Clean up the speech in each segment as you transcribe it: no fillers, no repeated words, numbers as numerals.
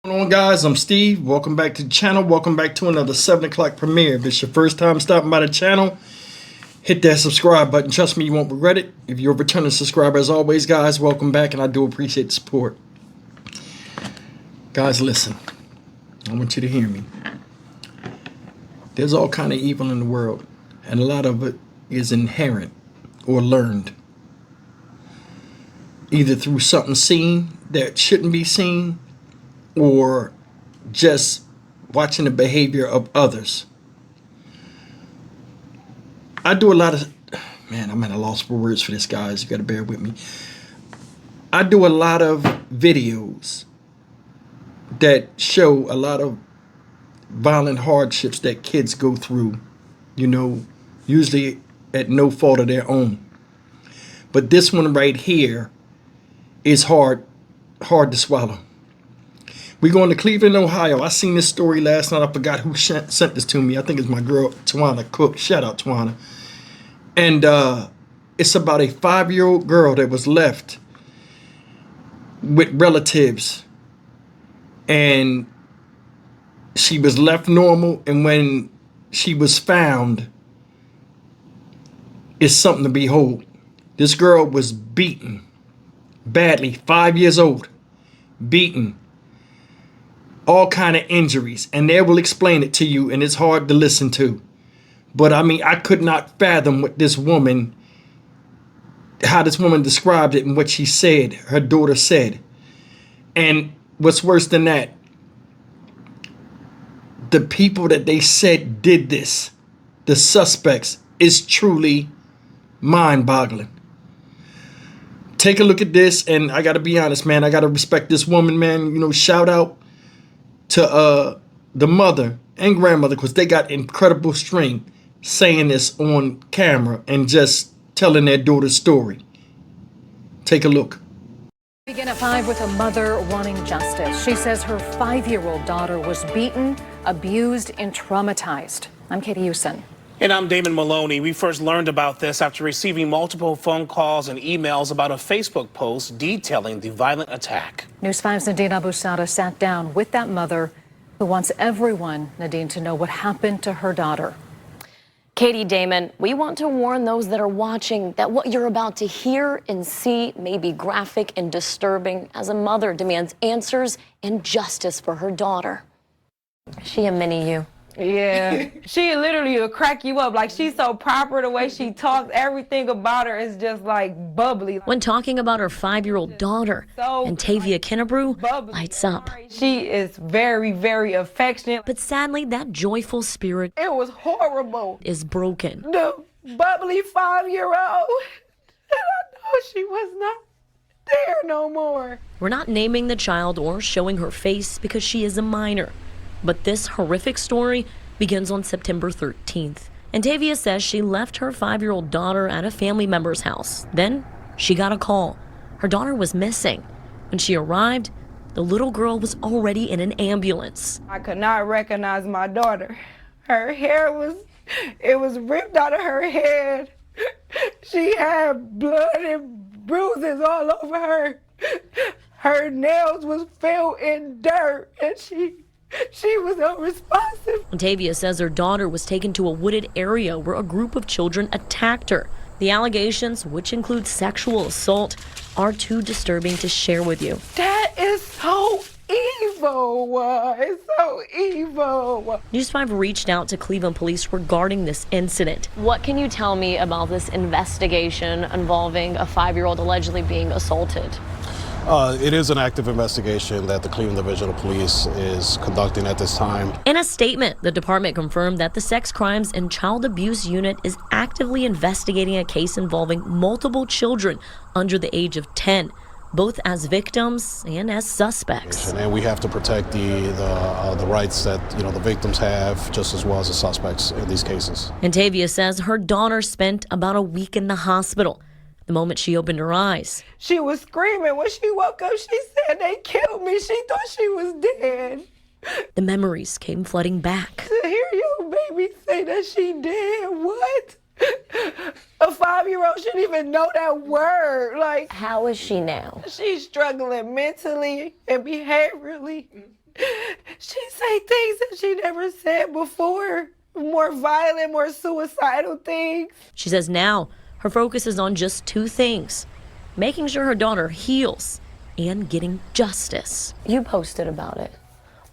What's going on, guys? I'm Steve. Welcome back to the channel. Welcome back to another 7 o'clock premiere. If it's your first time stopping by the channel, hit that subscribe button. Trust me, you won't regret it. If you're a returning subscriber, as always, guys, welcome back, and I do appreciate the support. Guys, listen. I want you to hear me. There's all kind of evil in the world, and a lot of it is inherent or learned. Either through something seen that shouldn't be seen, or just watching the behavior of others. I do a lot of, man, I'm at a loss for words for this, guys. You got to bear with me. I do a lot of videos that show a lot of violent hardships that kids go through, usually at no fault of their own. But this one right here is hard to swallow. We're going to Cleveland, Ohio. I seen this story last night. I forgot who sent this to me. I think it's my girl, Tawana Cook. Shout out, Tawana. And it's about a 5-year-old girl that was left with relatives. And she was left normal. And when she was found, it's something to behold. This girl was beaten badly, 5 years old, beaten. All kind of injuries, and they will explain it to you, and it's hard to listen to. But I mean, I could not fathom what this woman, how this woman described it and what she said, her daughter said. And what's worse than that, the people that they said did this, the suspects, is truly mind-boggling. Take a look at this, and I gotta be honest, man, I gotta respect this woman, man. Shout out to the mother and grandmother, because they got incredible strength saying this on camera and just telling their daughter's story. Take a look. Begin at 5 with a mother wanting justice. She says her 5-year-old daughter was beaten, abused, and traumatized. I'm Katie Houston. And I'm Damon Maloney. We first learned about this after receiving multiple phone calls and emails about a Facebook post detailing the violent attack. News 5's Nadine Abusada sat down with that mother who wants everyone, Nadine, to know what happened to her daughter. Katie, Damon, we want to warn those that are watching that what you're about to hear and see may be graphic and disturbing, as a mother demands answers and justice for her daughter. She a mini you. Yeah, she literally will crack you up. Like, she's so proper, the way she talks, everything about her is just like bubbly. When talking about her 5-year-old daughter, Antavia Kinnebrew lights up. She is very, very affectionate. But sadly, that joyful spirit, it was horrible, is broken. The bubbly 5-year-old, and I know she was not there no more. We're not naming the child or showing her face because she is a minor. But this horrific story begins on September 13th. Antavia says she left her 5-year-old daughter at a family member's house. Then she got a call. Her daughter was missing. When she arrived, the little girl was already in an ambulance. I could not recognize my daughter. Her hair was ripped out of her head. She had blood and bruises all over her. Her nails was filled in dirt, and she was unresponsive. Antavia says her daughter was taken to a wooded area where a group of children attacked her. The allegations, which include sexual assault, are too disturbing to share with you. That is so evil. It's so evil. News 5 reached out to Cleveland police regarding this incident. What can you tell me about this investigation involving a 5-year-old allegedly being assaulted? It is an active investigation that the Cleveland Division of Police is conducting at this time. In a statement, the department confirmed that the Sex Crimes and Child Abuse Unit is actively investigating a case involving multiple children under the age of 10, both as victims and as suspects. And we have to protect the rights that the victims have, just as well as the suspects in these cases. Antavia says her daughter spent about a week in the hospital. The moment she opened her eyes, she was screaming. When she woke up, she said, "They killed me." She thought she was dead. the memories came flooding back. To hear your baby say that she dead, what? A 5-year-old shouldn't even know that word. Like, How is she now? she's struggling mentally and behaviorally. She say things that she never said before. More violent, more suicidal things. She says now her focus is on just two things: making sure her daughter heals and getting justice. You posted about it.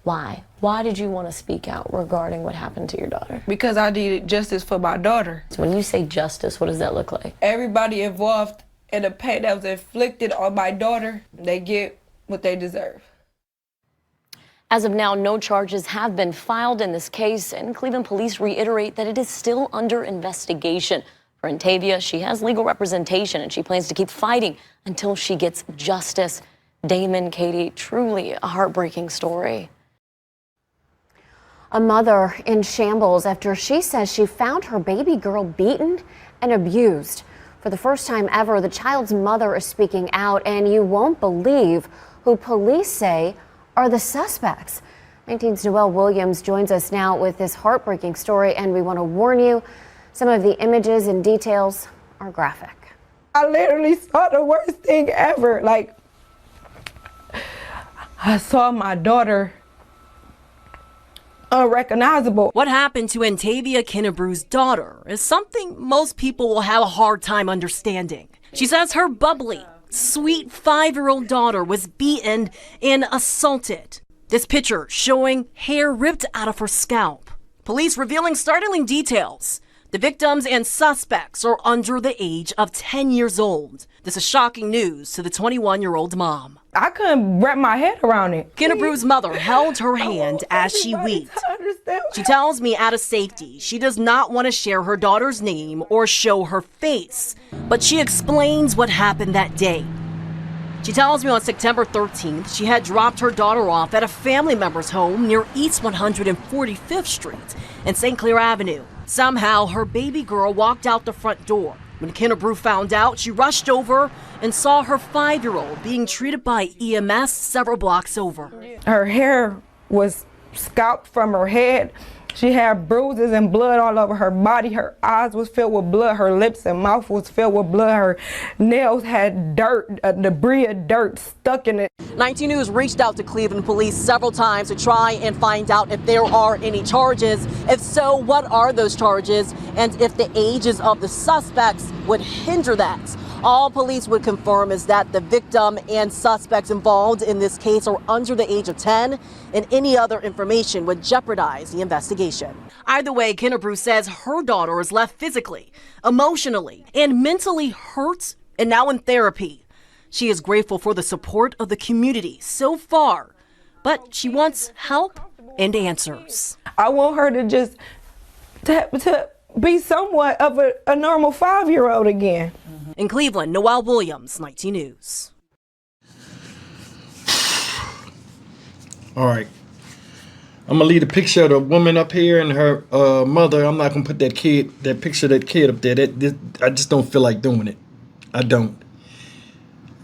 Why? Why did you want to speak out regarding what happened to your daughter? Because I needed justice for my daughter. So when you say justice, what does that look like? Everybody involved in the pain that was inflicted on my daughter, they get what they deserve. As of now, no charges have been filed in this case, and Cleveland police reiterate that it is still under investigation. For Antavia, she has legal representation, and she plans to keep fighting until she gets justice. Damon, Katie, truly a heartbreaking story. A mother in shambles after she says she found her baby girl beaten and abused. For the first time ever, the child's mother is speaking out, and you won't believe who police say are the suspects. 19's Noelle Williams joins us now with this heartbreaking story, and we want to warn you, some of the images and details are graphic. I literally saw the worst thing ever. Like, I saw my daughter unrecognizable. What happened to Antavia Kinnebru's daughter is something most people will have a hard time understanding. She says her bubbly, sweet 5-year-old daughter was beaten and assaulted. This picture showing hair ripped out of her scalp. Police revealing startling details. The victims and suspects are under the age of 10 years old. This is shocking news to the 21-year-old mom. I couldn't wrap my head around it. Kinnebru's mother held her hand as she wept. She tells me out of safety, she does not want to share her daughter's name or show her face, but she explains what happened that day. She tells me on September 13th, she had dropped her daughter off at a family member's home near East 145th Street and St. Clair Avenue. Somehow, her baby girl walked out the front door. When Kinnebrew found out, she rushed over and saw her 5-year-old being treated by EMS several blocks over. Her hair was scalped from her head. She had bruises and blood all over her body. Her eyes was filled with blood. Her lips and mouth was filled with blood. Her nails had dirt, debris of dirt stuck in it. 19 News reached out to Cleveland police several times to try and find out if there are any charges. If so, what are those charges? And if the ages of the suspects would hinder that. All police would confirm is that the victim and suspects involved in this case are under the age of 10, and any other information would jeopardize the investigation. Either way, Kinnebrew says her daughter is left physically, emotionally, and mentally hurt and now in therapy. She is grateful for the support of the community so far, but she wants help and answers. I want her to just to be somewhat of a normal 5-year-old again. In Cleveland, Noelle Williams, 19 News. All right. I'm going to leave a picture of the woman up here and her mother. I'm not going to put that picture of that kid up there. I just don't feel like doing it. I don't.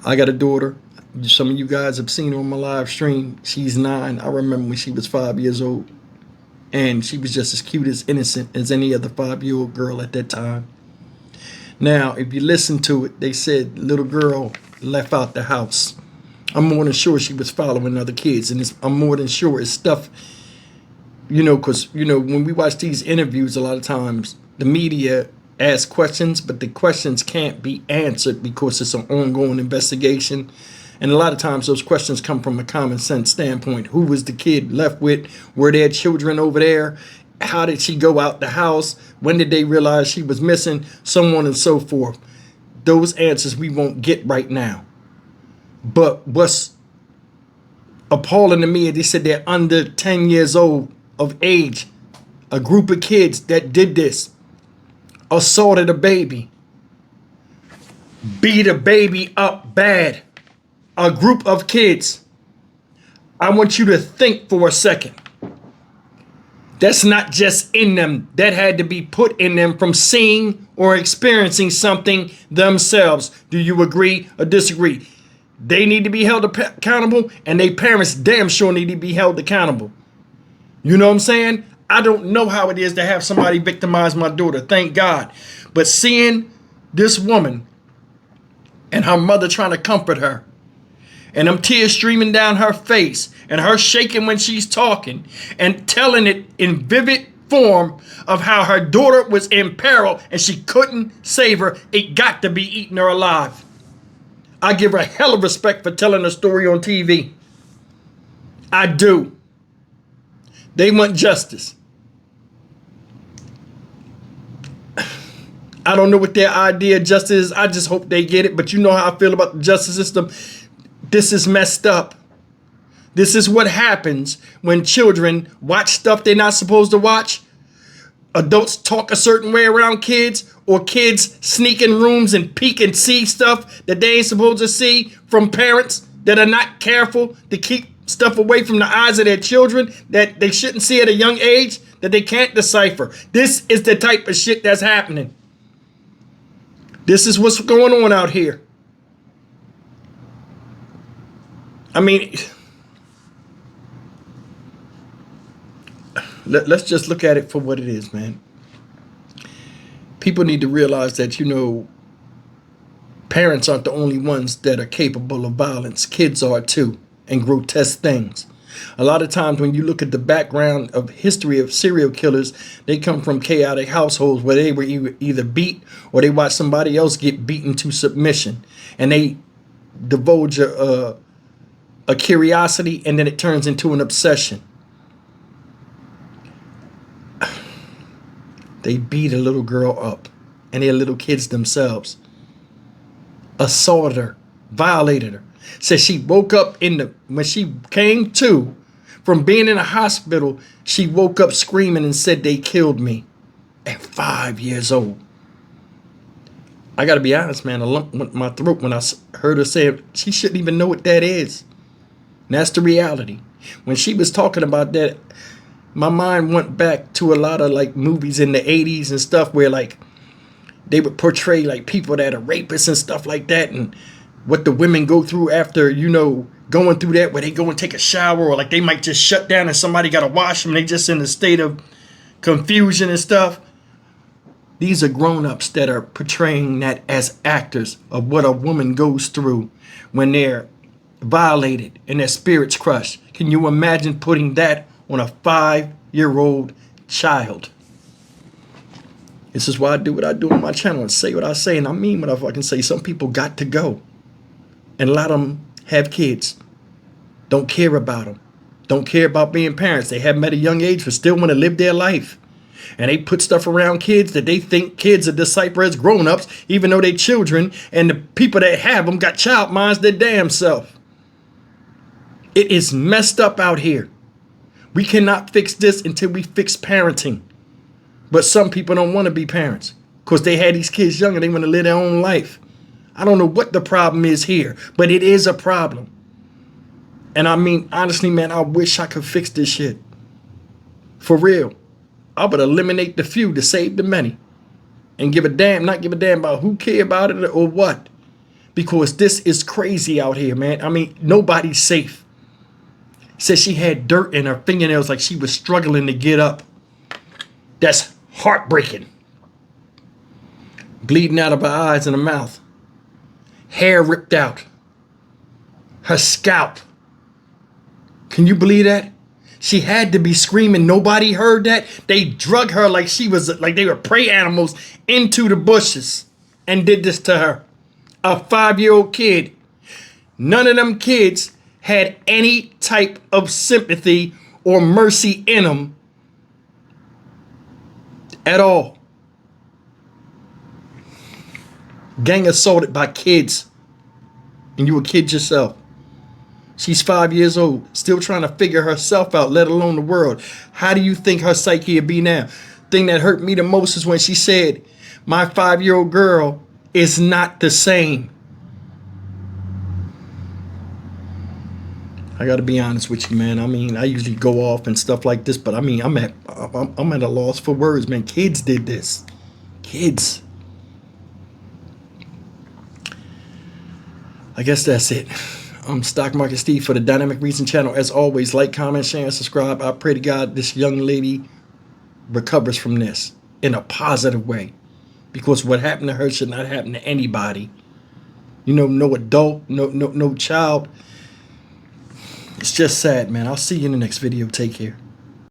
I got a daughter. Some of you guys have seen her on my live stream. She's 9. I remember when she was 5 years old. And she was just as cute, as innocent as any other 5-year-old girl at that time. Now, if you listen to it, they said little girl left out the house. I'm more than sure she was following other kids. And I'm more than sure it's stuff, because, when we watch these interviews, a lot of times the media asks questions, but the questions can't be answered because it's an ongoing investigation. And a lot of times those questions come from a common sense standpoint. Who was the kid left with? Were there children over there? How did she go out the house? When did they realize she was missing? So on and so forth. Those answers we won't get right now. But what's appalling to me is they said they're under 10 years old of age. A group of kids that did this. Assaulted a baby. Beat a baby up bad. A group of kids. I want you to think for a second. That's not just in them. That had to be put in them from seeing or experiencing something themselves. Do you agree or disagree? They need to be held accountable, and their parents damn sure need to be held accountable. You know what I'm saying? I don't know how it is to have somebody victimize my daughter. Thank God. But seeing this woman and her mother trying to comfort her, and them tears streaming down her face, and her shaking when she's talking, and telling it in vivid form of how her daughter was in peril and she couldn't save her, it got to be eating her alive. I give her a hell of respect for telling a story on TV. I do. They want justice. I don't know what their idea of justice is. I just hope they get it. But you know how I feel about the justice system. This is messed up. This is what happens when children watch stuff they're not supposed to watch. Adults talk a certain way around kids, or kids sneak in rooms and peek and see stuff that they ain't supposed to see from parents that are not careful to keep stuff away from the eyes of their children that they shouldn't see at a young age, that they can't decipher. This is the type of shit that's happening. This is what's going on out here. I mean, let's just look at it for what it is, man. People need to realize that, you know, parents aren't the only ones that are capable of violence. Kids are too, and grotesque things. A lot of times when you look at the background of history of serial killers, they come from chaotic households where they were either beat or they watched somebody else get beaten to submission. And they divulge a curiosity, and then it turns into an obsession. They beat a little girl up, and they're little kids themselves. Assaulted her, violated her. Said she woke up when she came to from being in a hospital, she woke up screaming and said they killed me at 5 years old. I got to be honest, man, a lump went in my throat when I heard her say it. She shouldn't even know what that is. And that's the reality. When she was talking about that, my mind went back to a lot of like movies in the 80s and stuff where like they would portray like people that are rapists and stuff like that, and what the women go through after, you know, going through that, where they go and take a shower, or like they might just shut down and somebody got to wash them. They just in a state of confusion and stuff. These are grown-ups that are portraying that as actors of what a woman goes through when they're violated and their spirits crushed. Can you imagine putting that on a 5-year-old child? This is why I do what I do on my channel and say what I say, and I mean what I fucking say. Some people got to go, and a lot of them have kids. Don't care about them. Don't care about being parents. They have them at a young age but still want to live their life. And they put stuff around kids that they think kids are decipher as grown-ups, even though they children, and the people that have them got child minds their damn self. It is messed up out here. We cannot fix this until we fix parenting. But some people don't want to be parents because they had these kids young and they want to live their own life. I don't know what the problem is here, but it is a problem. And I mean, honestly, man, I wish I could fix this shit. For real. I would eliminate the few to save the many. And not give a damn about who care about it or what. Because this is crazy out here, man. I mean, nobody's safe. Said she had dirt in her fingernails like she was struggling to get up. That's heartbreaking. Bleeding out of her eyes and her mouth. Hair ripped out. Her scalp. Can you believe that? She had to be screaming. Nobody heard that. They drug her like they were prey animals into the bushes and did this to her. A 5-year-old kid. None of them kids had any type of sympathy or mercy in them at all. Gang assaulted by kids. And you a kid yourself. She's 5 years old, still trying to figure herself out, let alone the world. How do you think her psyche would be now? Thing that hurt me the most is when she said, my 5-year-old girl is not the same. I got to be honest with you, man. I mean, I usually go off and stuff like this, but I mean, I'm at a loss for words, man. Kids did this. Kids. I guess that's it. I'm Stock Market Steve for the Dynamic Reason channel. As always, like, comment, share, and subscribe. I pray to God this young lady recovers from this in a positive way. because what happened to her should not happen to anybody. You know, no adult, no child. It's just sad, man. I'll see you in the next video. Take care.